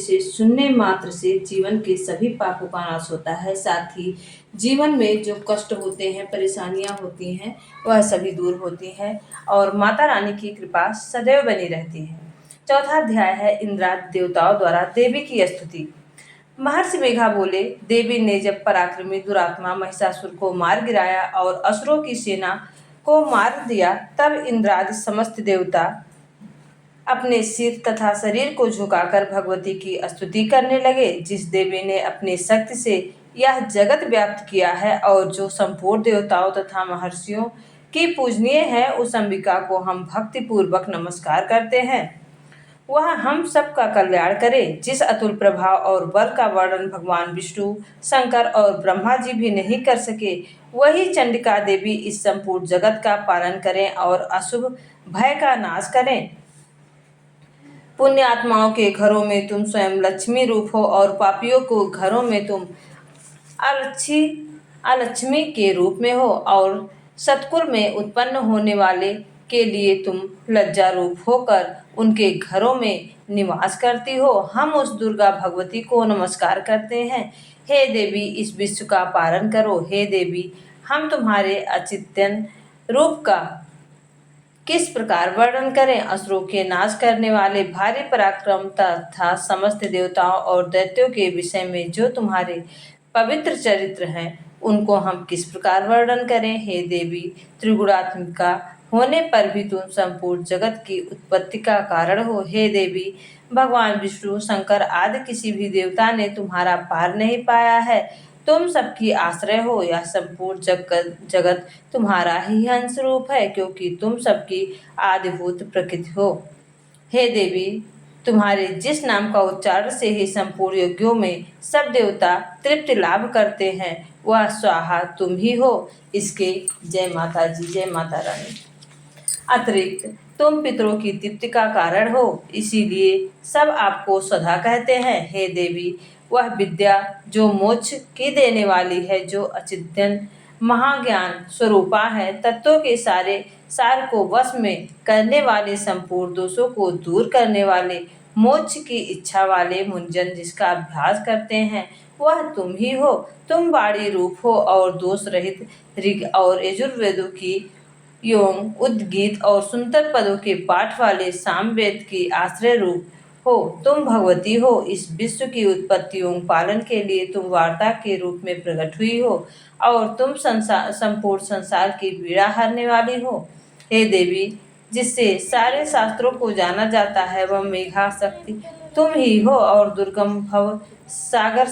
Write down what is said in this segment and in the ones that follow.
जिसे सुनने मात्र से जीवन के सभी पापों का नाश होता है। साथ ही जीवन में जो कष्ट होते हैं, परेशानियां होती हैं, वह सभी दूर होती हैं और माता रानी की कृपा सदैव बनी रहती है। चौथा अध्याय है इंद्रादि देवताओं द्वारा देवी की स्तुति। महर्षि मेघा बोले, देवी ने जब पराक्रमी दुरात्मा महिषासुर को मार गिराया और असुरों की सेना को मार दिया, तब इंद्रादि समस्त देवता अपने सिर तथा शरीर को झुकाकर भगवती की स्तुति करने लगे। जिस देवी ने अपनी शक्ति से यह जगत व्याप्त किया है और जो संपूर्ण देवताओं तथा महर्षियों की पूजनीय है, उस अंबिका को हम भक्ति पूर्वक नमस्कार करते हैं। वह हम सबका कल्याण करे। जिस अतुल प्रभाव और बल का वर्णन भगवान विष्णु, शंकर और ब्रह्मा जी भी नहीं कर सके, वही चंडिका देवी इस संपूर्ण जगत का पालन करें और अशुभ भय का नाश करें। पुण्य आत्माओं के घरों में तुम स्वयं लक्ष्मी रूप हो और पापियों को घरों में तुम अलक्ष्मी के रूप में हो और सतकुल में उत्पन्न होने वाले के लिए तुम लज्जा रूप होकर उनके घरों में निवास करती हो। हम उस दुर्गा भगवती को नमस्कार करते हैं। हे देवी, इस विश्व का पालन करो। हे देवी, हम तुम्हारे अचिंत्यन रूप का किस प्रकार वर्णन करें। असुरों के नाश करने वाले भारी पराक्रम तथा समस्त देवताओं और दैत्यों के विषय में जो तुम्हारे पवित्र चरित्र हैं, उनको हम किस प्रकार वर्णन करें। हे देवी, त्रिगुणात्मिका होने पर भी तुम संपूर्ण जगत की उत्पत्ति का कारण हो। हे देवी, भगवान विष्णु, शंकर आदि किसी भी देवता ने तुम्हारा पार नहीं पाया है। तुम सबकी आश्रय हो। यह संपूर्ण जगत तुम्हारा ही अंश रूप है, क्योंकि तुम सबकी आदिभूत प्रकृति हो। हे देवी, तुम्हारे जिस नाम का उच्चारण से ही संपूर्ण यज्ञों में सब देवता तृप्ति लाभ करते हैं, वह स्वाहा तुम ही हो। इसके जय माता जी, जय माता रानी। अतिरिक्त तुम पितरों की तृप्ति का कारण हो, इसीलिए सब आपको स्वधा कहते हैं। हे देवी, वह विद्या जो मोक्ष की देने वाली है, जो अचिंत्यन महाज्ञान स्वरूपा है, तत्वों के सारे सार को वश में करने वाले, संपूर्ण दोषों को दूर करने वाले, मोक्ष की इच्छा वाले मुंजन जिसका अभ्यास करते हैं, वह तुम ही हो। तुम वाणी रूप हो और दोष रहित ऋग और यजुर्वेदों की योम, उद्गीत और सुंदर पदों के पाठ वाले सामवेद की आश्रय रूप हो। तुम भगवती हो। इस विश्व की उत्पत्ति एवं पालन के लिए तुम वार्ता के रूप में प्रकट हुई हो और तुम संपूर्ण संसार की पीड़ा हरने वाली हो। हे देवी, जिससे सारे शास्त्रों को जाना जाता है, वह मेघा शक्ति तुम ही हो और दुर्गम भव सागर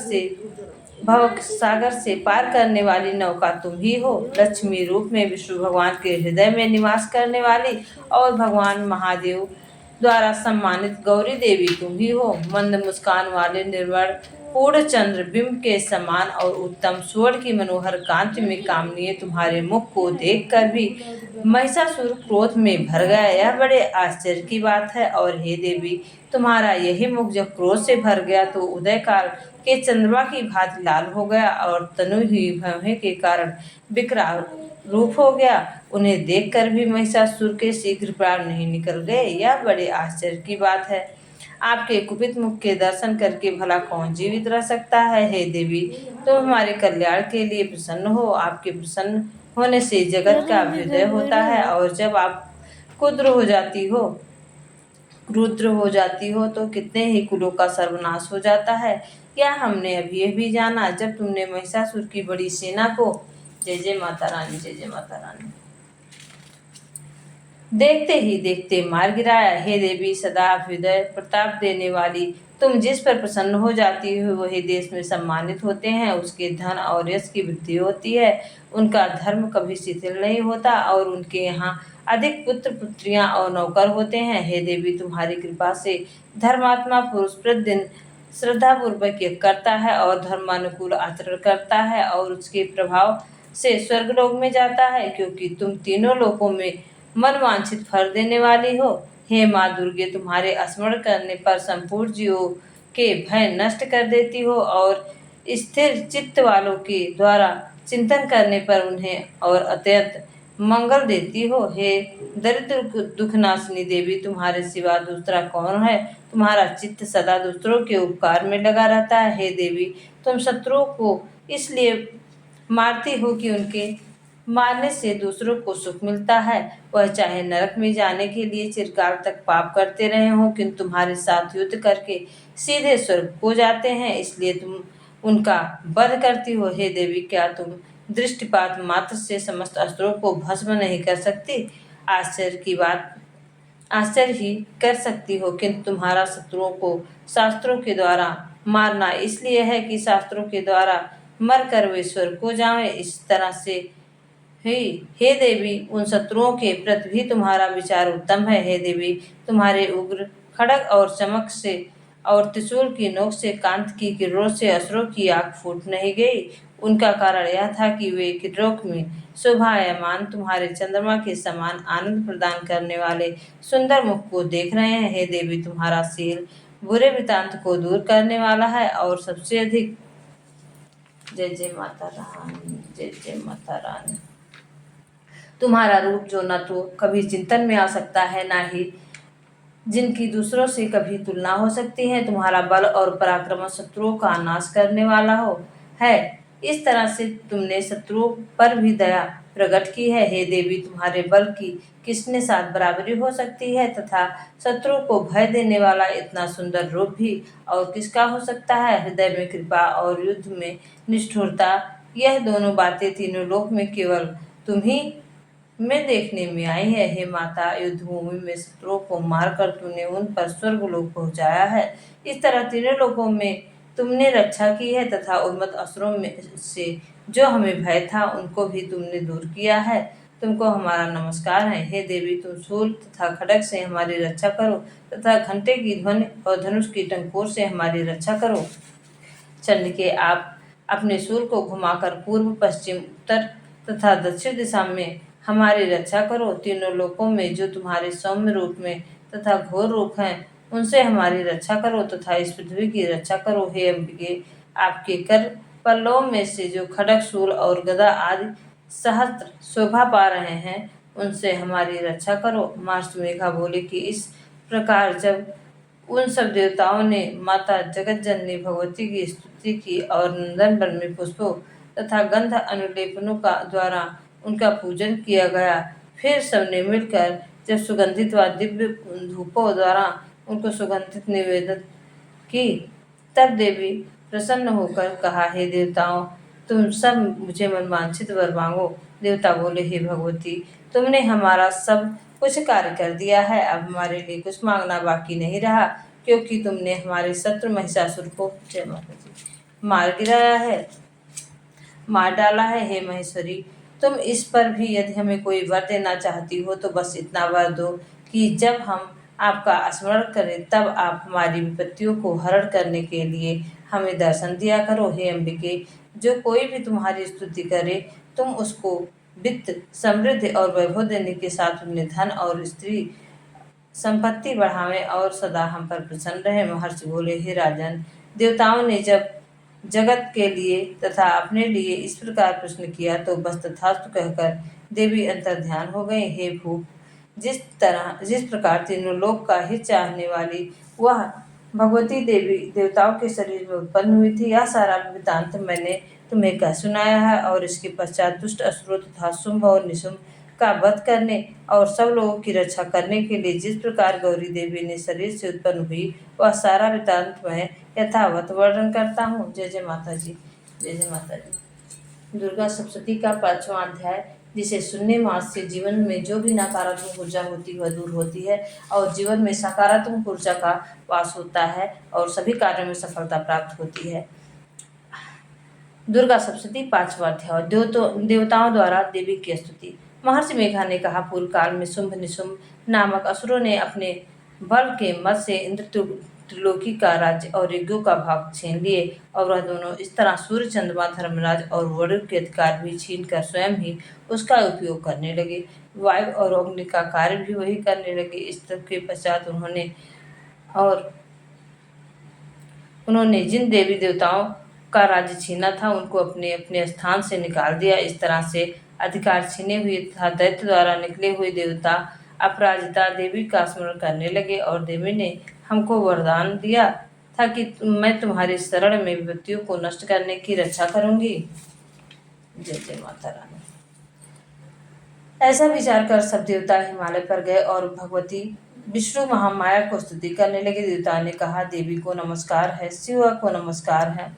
से पार करने वाली नौका तुम ही हो। लक्ष्मी रूप में विष्णु भगवान के हृदय में निवास करने वाली और भगवान महादेव द्वारा सम्मानित गौरी देवी तुम ही हो। मंद मुस्कान वाले निर्मल पूर्ण चंद्र बिंब के समान और उत्तम स्वर्ण की मनोहर कांति में कामनीय तुम्हारे मुख को देखकर भी महिषासुर क्रोध में भर गया। यह बड़े आश्चर्य की बात है। और हे देवी, तुम्हारा यही मुख जब क्रोध से भर गया तो उदय काल के चंद्रमा की भांति लाल हो गया और तनु ही भय के कारण विकराल रूप हो गया। उन्हें देखकर भी महिषासुर के शीघ्र प्राण नहीं निकल गए। यह बड़े आश्चर्य की बात है। आपके कुपित मुख के दर्शन करके भला कौन जीवित रह सकता है। हे देवी, तुम हमारे कल्याण के लिए प्रसन्न हो। आपके प्रसन्न होने से जगत का अभ्युदय होता है और जब आप रुद्र हो जाती हो तो कितने ही कुलों का सर्वनाश हो जाता है। यह हमने अभी जाना जब तुमने महिषासुर की बड़ी सेना को, जय जय माता रानी, जय जय माता रानी, देखते ही देखते मार गिराया। हे देवी, सदा अभ्युदय प्रताप देने वाली, तुम जिस पर प्रसन्न हो जाती हो वही देश में सम्मानित होते हैं। उसके धन और यश की वृद्धि होती है। उनका धर्म कभी शिथिल नहीं होता और उनके यहाँ अधिक पुत्र पुत्रियां और नौकर होते हैं। हे देवी, तुम्हारी कृपा से धर्मात्मा पुरुष प्रतिदिन श्रद्धा पूर्वक यज्ञ करता है और धर्मानुकूल आचरण करता है और उसके प्रभाव से स्वर्गलोक में जाता है, क्योंकि तुम तीनों लोकों में मनवांछित फल देने वाली हो। हे माँ दुर्गे, तुम्हारे स्मरण करने पर संपूर्ण जीवों के भय नष्ट कर देती हो और स्थिर चित्त वालों के द्वारा चिंतन करने पर उन्हें और अत्यंत मंगल देती हो। हे दरिद्र दुखनाशिनी देवी, तुम्हारे सिवा दूसरा कौन है? तुम्हारा चित्त सदा दूसरों के उपकार में लगा रहता है। हे देवी, तुम शत्रुओं को इसलिए मारती हो कि उनके मारने से दूसरों को सुख मिलता है। वह चाहे नरक में जाने के लिए चिरकाल तक पाप करते रहे हो, किंतु तुम्हारे साथ युद्ध करके सीधे स्वर्ग को जाते हैं, इसलिए तुम उनका वध करती हो। हे देवी, क्या तुम दृष्टिपात मात्र से समस्त अस्त्रों को भस्म नहीं कर सकती? आश्चर्य की बात, आश्चर्य ही कर सकती हो, किंतु तुम्हारा शत्रुओं को शास्त्रों के द्वारा मारना इसलिए है कि शास्त्रों के द्वारा मरकर वे स्वर्ग को जाएं। इस तरह से हे हे देवी, उन शत्रुओं के प्रति भी तुम्हारा विचार उत्तम है। हे देवी, तुम्हारे उग्र खड़ग और चमक से और त्रिशूल की नोक से कांत की किरणों से असुरों की आंख फूट नहीं गई। उनका कारण यह था कि वे किरणों में शोभायमान तुम्हारे चंद्रमा के समान आनंद प्रदान करने वाले सुंदर मुख को देख रहे हैं। हे देवी, तुम्हारा शील बुरे वृतांत को दूर करने वाला है और सबसे अधिक जय जय माता रानी, जय जय माता रानी। तुम्हारा रूप जो न तो कभी चिंतन में आ सकता है, ना ही जिनकी दूसरों से कभी तुलना हो सकती है। तुम्हारा बल और पराक्रम शत्रुओं का नाश करने वाला हो है। इस तरह से तुमने शत्रुओं पर भी दया प्रकट की है। हे देवी, तुम्हारे बल की किसने साथ बराबरी हो सकती है, तथा शत्रु को भय देने वाला इतना सुंदर रूप भी और किसका हो सकता है? हृदय में कृपा और युद्ध में निष्ठुरता, यह दोनों बातें तीनों लोक में केवल तुम ही में देखने में आई है। हे माता, युद्ध भूमि में शत्रुओं को मारकर तुमने उन पर स्वर्ग लोक पहुंचाया है। इस तरह तीनों लोकों में तुमने रक्षा की है, तथा उन्मत्त असुरों में से जो हमें भय था उनको भी तुमने दूर किया है। तुमको हमारा नमस्कार है। हे देवी, तुम शूल तथा खड्ग से हमारी रक्षा करो, तथा घंटे की ध्वनि और धनुष की टंकोर से हमारी रक्षा करो। चंडिके, आप अपने शूल को घुमाकर पूर्व, पश्चिम, उत्तर तथा दक्षिण दिशा में हमारी रक्षा करो। तीनों लोकों में जो तुम्हारे सौम्य रूप में तथा घोर रूप हैं, उनसे हमारी रक्षा करो, तथा इस पृथ्वी की रक्षा करो। हे अंबिके, आपके कर पल्लवों में से जो खड्ग, शूल और गदा आदि सहस्त्र शोभा पा रहे हैं, उनसे हमारी रक्षा करो। महर्षि मेघा बोले कि इस प्रकार जब उन सब देवताओं ने माता जगतजननी भगवती की स्तुति की और नंदन वन में पुष्पों तथा गंध अनुलेपनों का द्वारा उनका पूजन किया गया, फिर सबने मिलकर जब सुगंधित व दिव्य धूपों द्वारा उनको सुगंधित निवेदन की, तब देवी प्रसन्न होकर कहा, हे देवताओं, तुम सब मुझे मनवांछित वर मांगो। देवता बोले, हे भगवती, तुमने हमारा सब कुछ कार्य कर दिया है, अब हमारे लिए कुछ मांगना बाकी नहीं रहा, क्योंकि तुमने हमारे शत्रु महिषासुर को जय माता जी मार गिराया है, मार डाला है। हे महेश्वरी, तुम इस पर भी यदि हमें कोई वर देना चाहती हो तो बस इतना वर दो कि जब हम आपका स्मरण करें तब आप हमारी विपत्तियों को हरण करने के लिए हमें दर्शन दिया करो। हे अंबिके, जो कोई भी तुम्हारी स्तुति करे तुम उसको वित्त, समृद्धि और वैभव देने के साथ उन्हें धन और स्त्री संपत्ति बढ़ावें और सदा हम पर प्रसन्न रहे। महर्षि बोले, हे राजन, देवताओं ने जब जगत के लिए तथा अपने लिए इस प्रकार प्रश्न किया तो बस तथास्तु कहकर देवी अंतर ध्यान हो गई। हे भूप, जिस प्रकार तीनों लोक का हित चाहने वाली वह भगवती देवी देवताओं के शरीर में उत्पन्न हुई थी, यह सारा वृतांत मैंने तुम्हें कह सुनाया है। और इसके पश्चात दुष्ट असुरों तथा शुंभ और निशुंभ का वध करने और सब लोगों की रक्षा करने के लिए जिस प्रकार गौरी देवी ने शरीर से उत्पन्न हुई, वह सारा वृतांत मैं यथावत वर्णन करता हूँ। जय जय माता जी, जय जय माता जी। दुर्गा सप्तशती का 5वां अध्याय, जिसे सुनने मात्र से जीवन में जो भी नकारात्मक ऊर्जा होती है वह दूर होती है और जीवन में सकारात्मक ऊर्जा का वास होता है और सभी कार्यों में सफलता प्राप्त होती है। दुर्गा सप्तशती 5वां अध्याय, देवताओं द्वारा देवी की स्तुति। महर्षि मेघा ने कहा, पूर्व काल में शुंभ निशुंभ नामक असुरों ने अपने बल के मत से इंद्र त्रिलोकी का राज्य और यज्ञों का भाग छीन लिए, और वह दोनों इस तरह सूर्य, चंद्रमा, धर्मराज और वरुण के अधिकार भी छीन कर स्वयं ही उसका उपयोग करने लगे। वायु और अग्नि का कार्य भी वही करने लगे। इस सब के पश्चात उन्होंने जिन देवी देवताओं का राज्य छीना था उनको अपने अपने स्थान से निकाल दिया। इस तरह से अधिकार छीने हुए तथा दैत्य द्वारा निकले हुए देवता अपराजिता देवी का स्मरण करने लगे और देवी ने हमको वरदान दिया था कि मैं तुम्हारे शरण में विपत्तियों को नष्ट करने की रक्षा करूंगी। जय जय माता रानी। ऐसा विचार कर सब देवता हिमालय पर गए और भगवती विष्णु महामाया को स्तुति करने लगे। देवता ने कहा, देवी को नमस्कार है, शिव को नमस्कार है,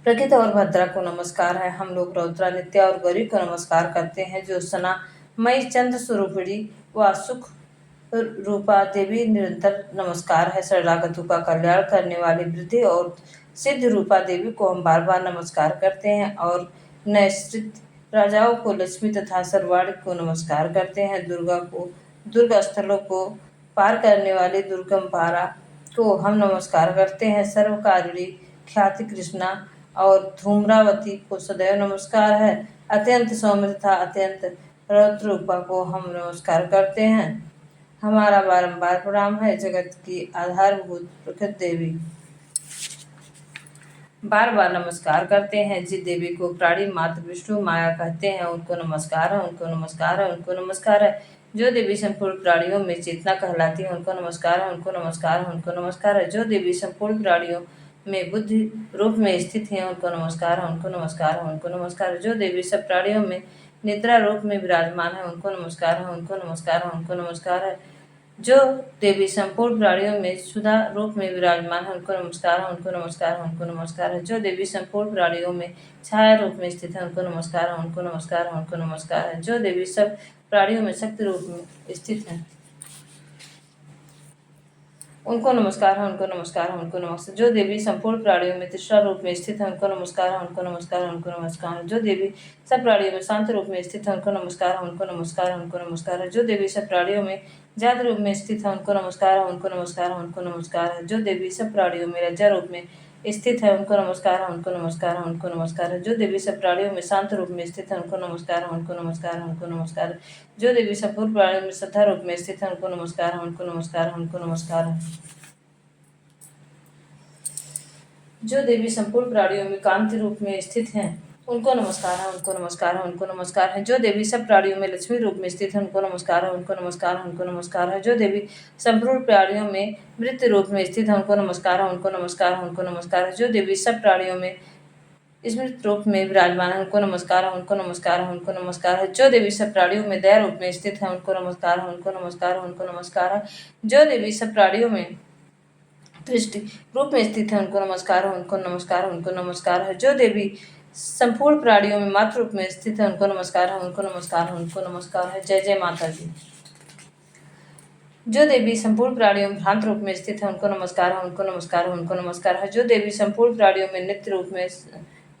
प्रकृत और भद्रा को नमस्कार है। हम लोग रौद्रा, नित्या और गौरी को नमस्कार करते हैं, जो सना मई चंद्र स्वरूपिणी व सुख रूपा देवी निरंतर नमस्कार है। शरणागतों का कल्याण करने वाली वृद्धि और सिद्ध रूपा देवी को हम बार बार नमस्कार करते हैं और नैश्रित राजाओं को लक्ष्मी तथा सर्वाणी को नमस्कार करते हैं। दुर्गा स्थलों को पार करने वाली दुर्गम पारा को हम नमस्कार करते हैं। सर्वकारिणी ख्याति कृष्णा और धूम्रावती को सदैव नमस्कार है। अत्यंत सौम्य तथा अत्यंत रौद्र रूपा को हम नमस्कार करते हैं। हमारा बारंबार प्रणाम है। जगत की आधारभूत प्रकृति देवी बार बार नमस्कार करते हैं। जिस देवी को प्राणी मात्र विष्णु माया कहते हैं, उनको नमस्कार है, उनको नमस्कार है, उनको नमस्कार है। जो देवी संपूर्ण प्राणियों में चेतना कहलाती है, उनको नमस्कार है, उनको नमस्कार है, उनको नमस्कार है। जो देवी संपूर्ण प्राणियों में बुद्धि रूप में स्थित है, उनको नमस्कार है, उनको नमस्कार है, उनको नमस्कार है। जो देवी सब प्राणियों में निद्रा रूप में विराजमान है, उनको नमस्कार है, उनको नमस्कार है, उनको नमस्कार है। जो देवी संपूर्ण प्राणियों में सुधा रूप में विराजमान है, उनको नमस्कार है, उनको नमस्कार है, उनको नमस्कार है। जो देवी संपूर्ण प्राणियों में छाया रूप में स्थित है, उनको नमस्कार है, उनको नमस्कार है, उनको नमस्कार है। जो देवी सब प्राणियों में शक्ति रूप में स्थित है, उनको नमस्कार है, उनको नमस्कार है, उनको नमस्कार। जो देवी संपूर्ण प्राणियों में तीसरा रूप में स्थित है, उनको नमस्कार है, उनको नमस्कार है, उनको नमस्कार है। जो देवी सब प्राणियों में शांत रूप में स्थित है, उनको नमस्कार है, उनको नमस्कार है, उनको नमस्कार है। जो देवी सब प्राणियों में जात रूप में स्थित है, उनको नमस्कार है, उनको नमस्कार है, उनको नमस्कार है। जो देवी सब प्राणियों में लज्जा रूप में स्थित है, उनको नमस्कार है, उनको नमस्कार है, उनको नमस्कार है। जो देवी सब प्राणियों में शांत रूप में स्थित है, उनको नमस्कार है, उनको नमस्कार है, उनको नमस्कार है। जो देवी संपूर्ण प्राणियों में श्रद्धा रूप में स्थित है, उनको नमस्कार है, उनको नमस्कार है, उनको नमस्कार है। जो देवी संपूर्ण प्राणियों में कांति रूप में स्थित हैं, उनको नमस्कार है, उनको नमस्कार है, उनको नमस्कार है। जो देवी सब प्राणियों में लक्ष्मी रूप में स्थित है, उनको नमस्कार है, उनको नमस्कार है, उनको नमस्कार है। जो देवी संपूर्ण प्राणियों में वृत्ति रूप में स्थित है, उनको नमस्कार है, उनको नमस्कार है, उनको नमस्कार है। जो देवी सब प्राणियों में स्मृत रूप में विराजमान है, उनको नमस्कार है, उनको नमस्कार है, उनको नमस्कार है। जो देवी सब प्राणियों में दया रूप में स्थित है, उनको नमस्कार है, उनको नमस्कार है, उनको नमस्कार है। जो देवी सब प्राणियों में दृष्टि रूप में स्थित है, उनको नमस्कार है, उनको नमस्कार है, उनको नमस्कार है। जो देवी संपूर्ण प्राणियों में मातृ रूप में स्थित है, उनको नमस्कार है, उनको नमस्कार है, उनको नमस्कार है। जय जय माता दी। जो देवी संपूर्ण प्राणियों में भ्रांत रूप में स्थित है, उनको नमस्कार है, उनको नमस्कार है, उनको नमस्कार है। जो देवी संपूर्ण प्राणियों में नित्य रूप में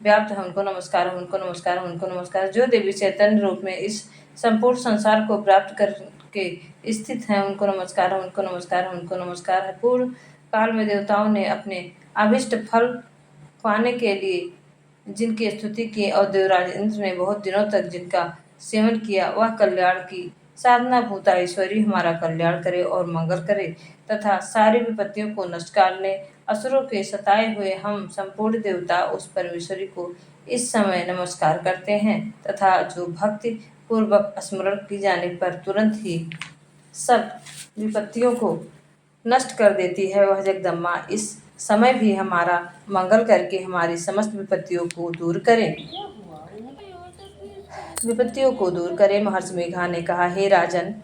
व्याप्त है, उनको नमस्कार है, उनको नमस्कार है, उनको नमस्कार। जो देवी चैतन्य रूप में इस संपूर्ण संसार को प्राप्त करके स्थित है, उनको नमस्कार है, उनको नमस्कार है, उनको नमस्कार है। पूर्व काल में देवताओं ने अपने अभिष्ट फल पाने के लिए जिनकी स्तुति की और देवराज इंद्र ने बहुत दिनों तक जिनका सेवन किया, वह कल्याण की साधना भूता ईश्वरी हमारा कल्याण करे और मंगल करे तथा सारी विपत्तियों को नष्ट कर ले। असुरों के सताए हुए हम संपूर्ण देवता उस परमेश्वरी को इस समय नमस्कार करते हैं तथा जो भक्ति पूर्वक स्मरण की जाने पर तुरंत ही सब विपत्तियों को नष्ट कर देती है, वह जगदम्बा इस समय भी हमारा मंगल करके हमारी समस्त विपत्तियों को दूर करे। महर्षि मेघा ने कहा, हे राजन,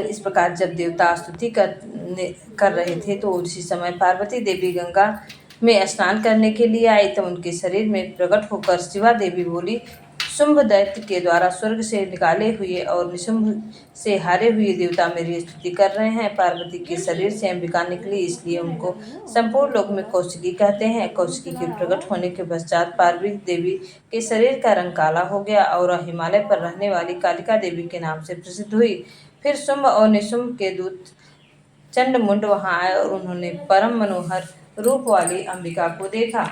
इस प्रकार जब देवता स्तुति कर रहे थे तो उसी समय पार्वती देवी गंगा में स्नान करने के लिए आई। तब उनके शरीर में प्रकट होकर शिवा देवी बोली, शुंभ दैत्य के द्वारा स्वर्ग से निकाले हुए और निशुंभ से हारे हुए देवता मेरी स्तुति कर रहे हैं। पार्वती के शरीर से अंबिका निकली, इसलिए उनको संपूर्ण लोक में कौशिकी कहते हैं। कौशिकी के प्रकट होने के पश्चात पार्वती देवी के शरीर का रंग काला हो गया और हिमालय पर रहने वाली कालिका देवी के नाम से प्रसिद्ध हुई। फिर शुंभ और निशुंभ के दूत चंडमुंड वहां आए और उन्होंने परम मनोहर रूप वाली अंबिका को देखा,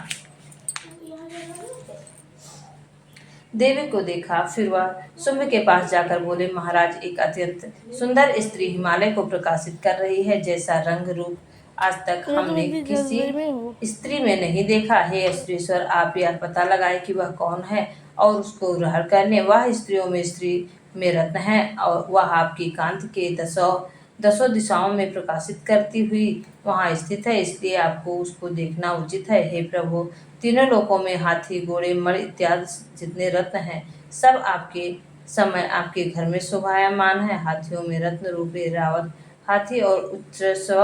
देवी को देखा। फिर वह शुंभ के पास जाकर बोले, महाराज, एक अत्यंत सुंदर स्त्री हिमालय को प्रकाशित कर रही है। जैसा रंग, रूप आज तक क्या तुम हमने इतनी किसी जल्दी में हो? स्त्री में नहीं देखा। हे अश्वेश्वर, आप यह पता लगाए कि वह कौन है और उसको ग्रहण करने। वह स्त्रियों में स्त्री में रत्न है और वह आपकी कांति के दसों दिशाओं में प्रकाशित करती हुई वहाँ स्थित है, इसलिए आपको उसको देखना उचित है। हे प्रभु, तीनों लोकों में हाथी, घोड़े, मणि इत्यादि जितने रत्न हैं, सब आपके समय आपके घर में शोभायमान है। हाथियों में रत्न रूपी रावत हाथी और उच्चस्व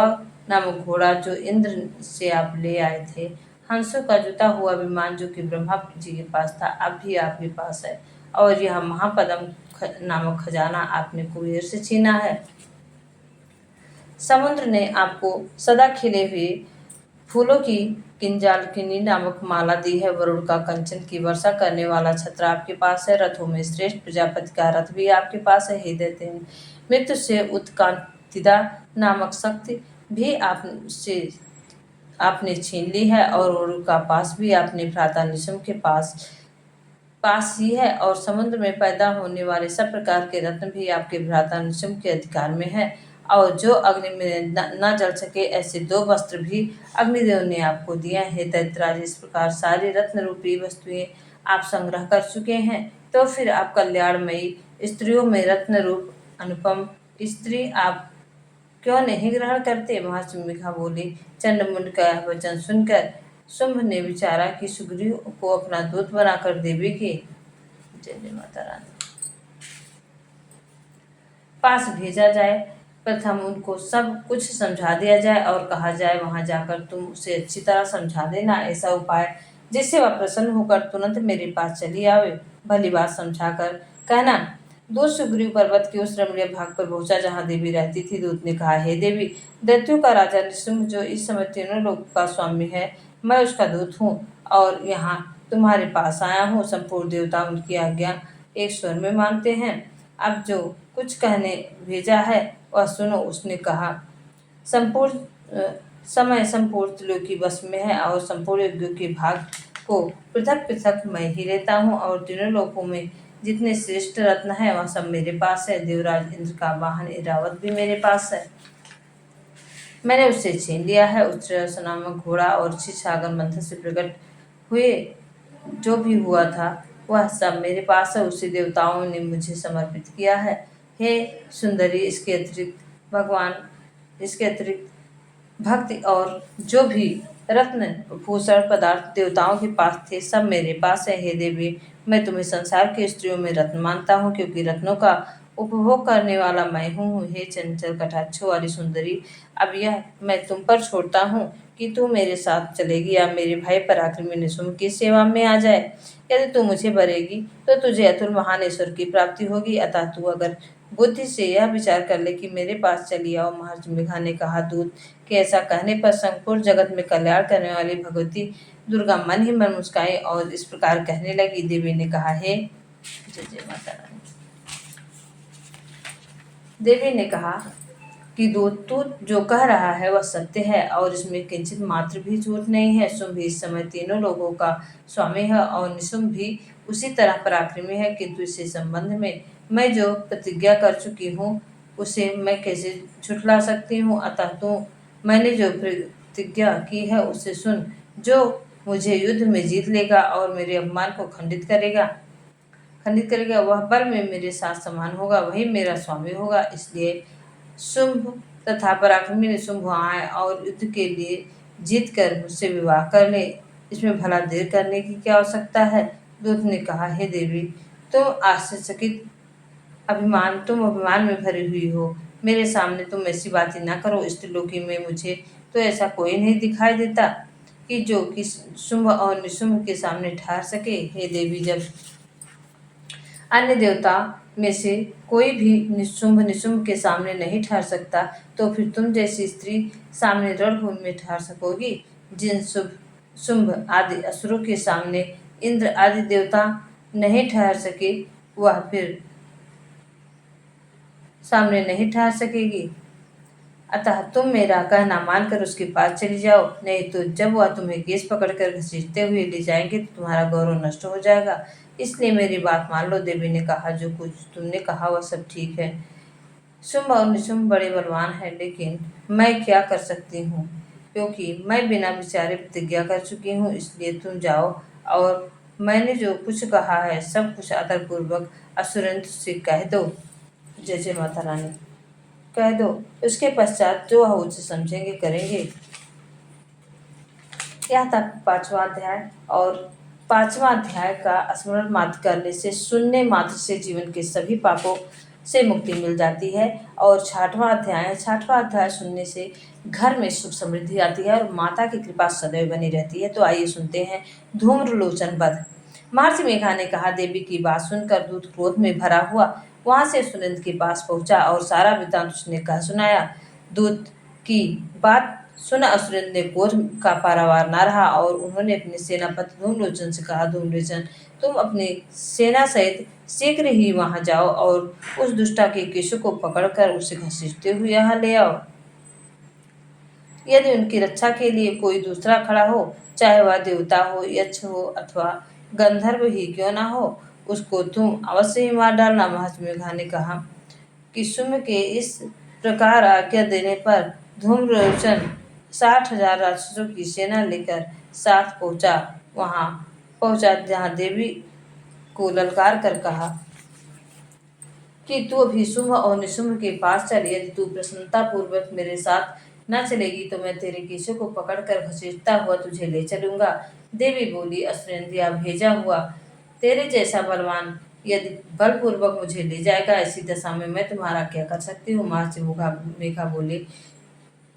नामक घोड़ा जो इंद्र से आप ले आए थे, हंसों का जुता हुआ विमान जो कि ब्रह्मा जी के पास था, अब भी आपके पास है, और यह महापद्म नामक खजाना आपने कुबेर से छीना है। समुद्र ने आपको सदा खिले हुए फूलों की किंजालकिनी नामक माला दी है। वरुण का कंचन की वर्षा करने वाला छत्र आपके पास है। रथों में श्रेष्ठ प्रजापति का रथ भी आपके पास है। हे दैत्य, मृत्यु से उत्कांतिदा नामक शक्ति भी आपने छीन ली है, और वरुण का पास भी आपने भ्राता निशुम्भ के पास ही है, और समुद्र में पैदा होने वाले सब प्रकार के रत्न भी आपके भ्राता निशुम्भ के अधिकार में है। और जो अग्नि में न जल सके ऐसे दो वस्त्र भी अग्निदेव ने आपको दिए हैं। हे दैत्यराज, इस प्रकार सारी रत्न रूपी वस्तुएं आप संग्रह कर चुके हैं, तो फिर आप कल्याणमयी स्त्रियों में रत्न रूप अनुपम स्त्री आप क्यों नहीं ग्रहण करते? महाशंभिका बोली। चंडमुंड का यह वचन सुनकर शुंभ ने विचारा कि सुग्रीव को अपना दूत बनाकर देवी के जय जय माता रानी पास भेजा जाए। प्रथम उनको सब कुछ समझा दिया जाए और कहा जाए वहां जाकर तुम उसे अच्छी तरह समझा देना, ऐसा उपाय जिससे वह प्रसन्न होकर तुरंत मेरे पास चली आवे। भली बात समझाकर कहना। दूत सुग्रीव पर्वत के उस रमणीय भाग पर पहुंचा जहाँ देवी रहती थी। दूत ने कहा, हे देवी, दैत्यों का राजा निशुम्भ जो इस समय तीनों लोगों का स्वामी है, मैं उसका दूत हूँ और यहाँ तुम्हारे पास आया हूँ। संपूर्ण देवता उनकी आज्ञा एक स्वर में मानते हैं। अब जो कुछ कहने भेजा है वह सुनो। उसने कहा, संपूर्ण समय संपूर्ण त्रिलोकी वश में है और संपूर्ण यज्ञों के भाग को पृथक पृथक मैं ही लेता हूँ, और तीनों लोकों में जितने श्रेष्ठ रत्न है वह सब मेरे पास है। देवराज इंद्र का वाहन ऐरावत भी मेरे पास है, मैंने उससे छीन लिया है। उच्चरस नामक घोड़ा और क्षीरसागर मंथन से प्रकट हुए जो भी हुआ था वह सब मेरे पास है, उसे देवताओं ने मुझे समर्पित किया है। हे सुंदरी, इसके अतिरिक्त भक्ति और जो भी रत्न भूषण पदार्थ देवताओं के पास थे सब मेरे पास है। हे देवी, मैं तुम्हें संसार की स्त्रियों में रत्न मानता हूँ, क्योंकि रत्नों का उपभोग करने वाला मैं हूँ। हे चंचल कटाक्षों वाली सुंदरी, अब यह मैं तुम पर छोड़ता हूँ कि तू मेरे साथ चलेगी या मेरे भाई पराक्रमी निशुम्भ की सेवा में आ जाए। यदि तू मुझे भरेगी तो तुझे अतुल महान ईश्वर की प्राप्ति होगी। अतः तू अगर बुद्धि से यह विचार कर ले कि मेरे पास चली आओ। महाशंभिका ने कहा, दूत के ऐसा कहने पर संपूर्ण जगत में कल्याण करने वाली भगवती दुर्गा मन ही मन मुस्काई और इस प्रकार कहने लगी। देवी ने कहा, हे जय जय माता रानी। देवी ने कहा कि दूत, तू जो कह रहा है वह सत्य है और इसमें किंचित मात्र भी झूठ नहीं है। शुंभ इस समय तीनों लोगों का स्वामी है और निशुम्भ भी उसी तरह पराक्रमी है, किंतु इससे संबंध में मैं जो प्रतिज्ञा कर चुकी हूँ उसे मैं कैसे झुठला सकती हूँ? अतः तू मैंने जो प्रतिज्ञा की है उसे सुन। जो मुझे युद्ध में जीत लेगा और मेरे अपमान को खंडित करेगा वह बल में मेरे साथ समान होगा, वही मेरा स्वामी होगा। इसलिए शुंभ तथा पराक्रमी निशुम्भ आए और युद्ध के लिए जीत कर मुझसे विवाह कर ले, इसमें भला देर करने की क्या आवश्यकता है? दूत ने कहा, हे देवी, तुम अभिमान में भरी हुई हो, मेरे सामने तुम ऐसी बातें ना करो। इस त्रिलोकी में मुझे तो ऐसा कोई नहीं दिखाई देता कि जो कि शुंभ और निशुम्भ के सामने ठहर सके। हे देवी, जब अन्य देवता में से कोई भी निशुम्भ के सामने नहीं ठहर सकता, तो फिर तुम जैसी स्त्री सामने रणभूमि में ठहर सकोगी? जिन शुंभ आदि असुरों के सामने इंद्र आदि देवता नहीं ठहर सके वह फिर सामने नहीं ठहर सकेगी। अतः तुम मेरा कहना मानकर उसके पास चली जाओ, नहीं तो जब वह तुम्हें केस पकड़कर घसीटते हुए ले जाएंगे तो तुम्हारा गौरव नष्ट हो जाएगा। इसलिए मेरी बात मान लो। देवी ने कहा, जो कुछ तुमने कहा वह सब ठीक है। शुंभ और निशुम्भ बड़े बलवान हैं, लेकिन मैं क्या कर सकती हूँ? क्योंकि मैं बिना विचारे प्रतिज्ञा कर चुकी हूँ, इसलिए तुम जाओ और मैंने जो कुछ कहा है सब कुछ आदरपूर्वक असुरंत से कह दो। जय जय माता रानी। कह दो। उसके पश्चात जो वह उचित समझेंगे करेंगे। यह था 5वां अध्याय। और 5वां अध्याय का स्मरण मात्र करने से, सुनने मात्र से जीवन के सभी पापों से मुक्ति मिल जाती है। और 6वां अध्याय सुनने से घर में सुख समृद्धि आती है और माता की कृपा सदैव बनी रहती है। तो आइए सुनते हैं धूम्रलोचन वध। महर्षि मेघा ने कहा, देवी की बात सुनकर दूत क्रोध में भरा हुआ वहां से सुनंद के पास पहुंचा और सारा वृत्तांत उसने कह सुनाया। दूत की बात सुन असुरंद ने क्रोध का पारावार न रहा और उन्होंने अपने सेनापति धूम्रलोचन से कहा, धूम्रलोचन, तुम अपनी सेना सहित शीघ्र ही वहां जाओ और उस दुष्टा के केशों को पकड़कर उसे घसीटते हुए यहाँ ले आओ। यदि उनकी रक्षा के लिए कोई दूसरा खड़ा हो, चाहे वह देवता हो, यक्ष हो अथवा गंधर्व ही क्यों न हो, उसको तुम अवश्य ही मार डालना। महर्षि मेघा ने कहा कि शुम्भ के इस प्रकार आज्ञा देने पर धूम्रलोचन 60,000 राक्षसों की सेना लेकर साथ वहां पहुंचा जहां देवी को ललकार कर कहा कि तू अभी शुंभ और निशुंभ के पास चल। यदि तू प्रसन्नता पूर्वक मेरे साथ न चलेगी तो मैं तेरे केशों को पकड़कर घसीटता हुआ तुझे ले चलूंगा। देवी बोली, असुरंद, या भेजा हुआ तेरे जैसा बलवान यदि बलपूर्वक मुझे ले जाएगा, ऐसी दशा में मैं तुम्हारा क्या कर सकती हूँ। महर्षि मेघा बोले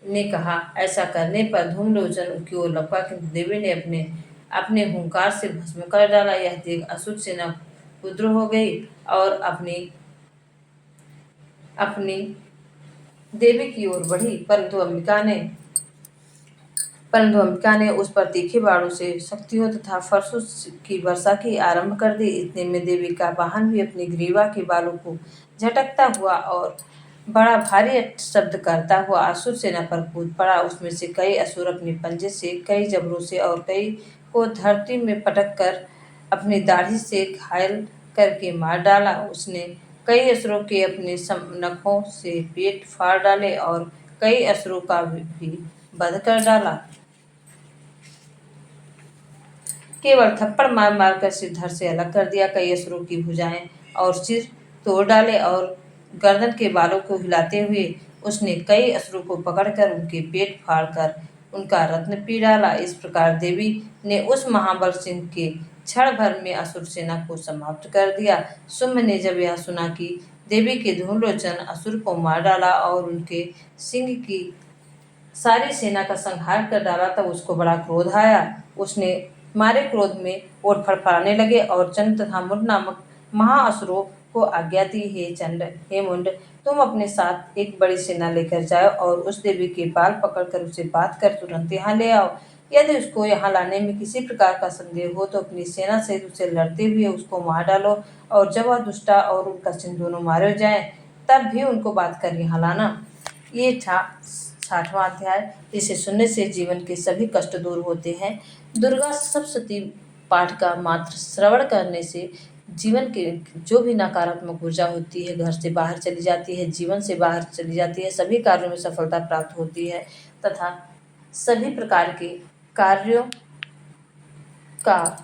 ने कहा, ऐसा करने पर धूम्रलोचन की ओर लपका कि देवी ने अपने अपने हुंकार से भस्म कर डाला। यह देख असुर सेना रुद्र हो गई और अपनी अपनी देवी की ओर बढ़ी, परंतु अंबिका ने उस पर तीखे बाणों से शक्तियों तथा फरसों की वर्षा की आरंभ कर दी। इतने में देवी का वाहन भी अपनी ग्रीवा के बालों को झटकता हुआ और बड़ा भारी शब्द करता हुआ असुर सेना पर कूद पड़ा। उसमें से कई असुर अपने पंजे से, कई जबड़ों से और कई को धरती में पटक कर अपनी दाढ़ी से घायल करके मार डाला। उसने कई असुरों के अपने नखों से पेट फाड़ डाले और कई असुरों का भी वध कर डाला। केवल थप्पड़ मार मार कर सिर धड़ से अलग कर दिया। कई असुरों की भुजाएं और सिर तोड़ डाले और गर्दन के बालों को हिलाते हुए उसने कई असुरों को पकड़कर उनके पेट फाड़कर उनका रत्न पी डाला। इस प्रकार देवी ने उस महाबल सिंह के क्षण भर में असुर सेना को समाप्त कर दिया। शुंभ ने जब यह सुना कि देवी के धूम्रलोचन असुर को मार डाला और उनके सिंह की सारी सेना का संहार कर डाला, तब उसको बड़ा क्रोध आया। उसने मारे क्रोध में ओठ फड़फड़ाने लगे और चंड तथा मुंड नामक महाअसुरों को आज्ञा दी, हे चंड, हे मुंड, तुम अपने साथ एक बड़ी सेना लेकर जाओ और उस देवी के बाल पकड़कर उसे बांध कर तुरंत यहाँ ले आओ। यदि उसको यहाँ लाने में किसी प्रकार का संदेह हो तो अपनी सेना से उसे लड़ते हुए उसको मार डालो और जब वह दुष्टा और उनका सिंह दोनों मारे जाएं तब भी उनको बांध कर यहाँ लाना। ये था 60वां अध्याय, जिसे सुनने से जीवन के सभी कष्ट दूर होते हैं। दुर्गा सप्तशती पाठ का मात्र श्रवण करने से जीवन के जो भी नकारात्मक ऊर्जा होती है घर से बाहर चली जाती है, जीवन से बाहर चली जाती है, सभी कार्यों में सफलता प्राप्त होती है तथा सभी प्रकार के कार्यों का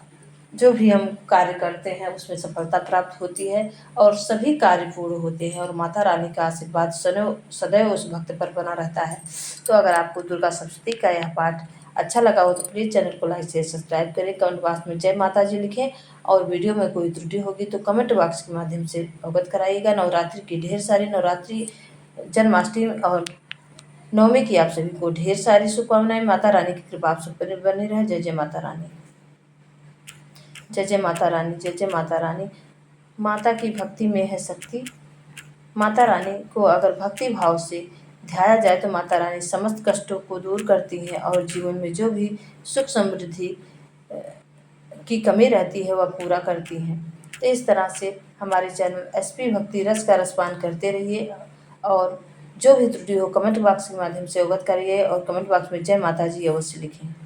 जो भी हम कार्य करते हैं उसमें सफलता प्राप्त होती है और सभी कार्य पूर्ण होते हैं और माता रानी का आशीर्वाद सदैव उस भक्त पर बना रहता है। तो अगर आपको दुर्गा सप्तशती का यह पाठ अच्छा लगा हो तो प्लीज़ चैनल को लाइक शेयर सब्सक्राइब करें, कमेंट बॉक्स में जय माता जी लिखें और वीडियो में कोई त्रुटि होगी तो कमेंट बॉक्स के माध्यम से अवगत कराइएगा। नवरात्रि की ढेर सारी नवरात्रि, जन्माष्टमी और नवमी की आप सभी को ढेर सारी शुभकामनाएं। माता रानी की कृपा आप सब पर बनी रहे। जय जय माता रानी। जय जय माता रानी। जय जय माता रानी। माता की भक्ति में है शक्ति। माता रानी को अगर भक्ति भाव से ध्याया जाए तो माता रानी समस्त कष्टों को दूर करती हैं और जीवन में जो भी सुख समृद्धि की कमी रहती है वह पूरा करती हैं। तो इस तरह से हमारे चैनल एसपी भक्ति रस का रसपान करते रहिए और जो भी त्रुटि हो कमेंट बॉक्स के माध्यम से अवगत करिए और कमेंट बॉक्स में जय माता जी अवश्य लिखें।